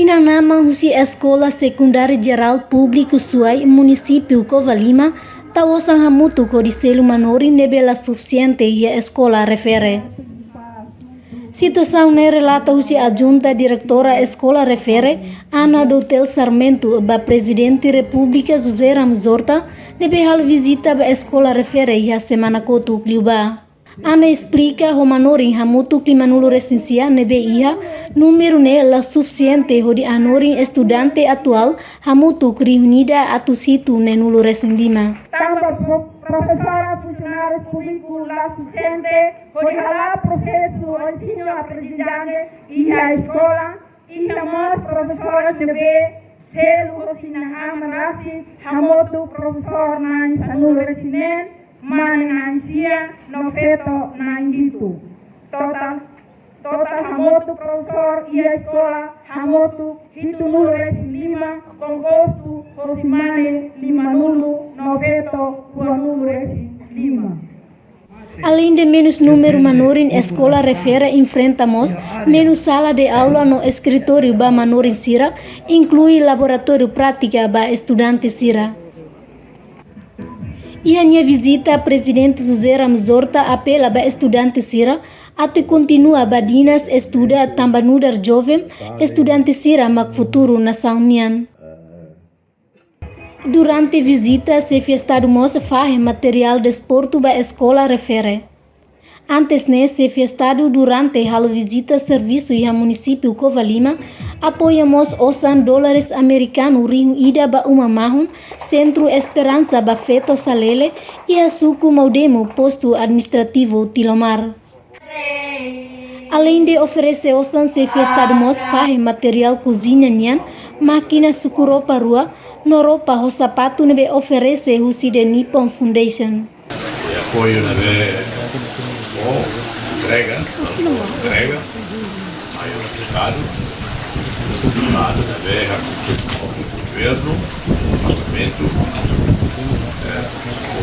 Inanama husi Escola Secundária Geral Público Suai, município Covalima, tawosan hamutu kodiselu manori nebela suficiente e a escola refere. Situação ne relata husi adjunta diretora escola refere, Ana Doutel Sarmento, ba presidente República José Ramos Horta, nebe hal visita ba escola refere e a semana kotu kliuba. Ana explica ho manorin hamutu klimanulu recensia nebe iha número ne la suficiente hodi anorin estudante atual hamutu reunida atu situ ne nulu recendima. Professora funcionários públicos lá suficiente hodi hala processo ensino a presidente e a escola e a professora nebe selu hosina amanasi hamutu professor na nulu recinen Manancia no feto na inditu. Total hamotu professor e a escola hamotu hitu nulo lima com gosto rosimane lima nulo no feto por nulo lima. Além de menos número manorin escola refere enfrentamos menos sala de aula no escritório ba manorin sira, inclui laboratório prática ba estudante sira. E a minha visita ao presidente José Ramos Horta apela para estudante Sira até continua badinas estuda tambanudar jovem estudante Sira mak futuro na União. Durante a visita se festamos faz material de esporte para a escola refere. Antes ne se festado durante a visita serviço e a município Covalima apoiamos $100 americanos rio ida ba uma mahun Centro Esperança ba feto salele e a suku maudemo posto administrativo Tilomar. Além de oferecer osan se festamos faz material cozinha nian, máquina suku roupa rua, no roupa ho sapato nebe oferece husi de Nippon Foundation. Apoio entrega, aí o Estado, o governo, o parlamento, o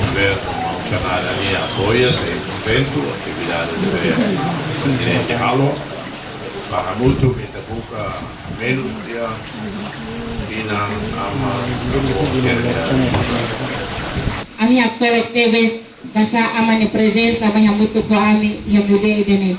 governo nacional ali apoia 100% a atividade do continente Halo, para muito, muita pouca, menos dia, e na a minha pessoa teve basta amani presença vai muito com ami e mudei dele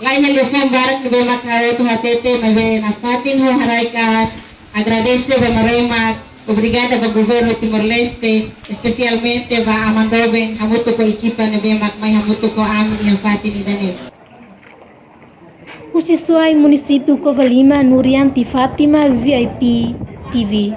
lá ele foi barak do macau tu hatete mas na fatin ho haraika agradece a marema obrigada ao governo Timor-Leste especialmente va amandoben hamuto ko equipa ne be mak mai hamuto ko ami e fatin dele. O Sisuai município Covalima Nurianti Fátima VIP TV.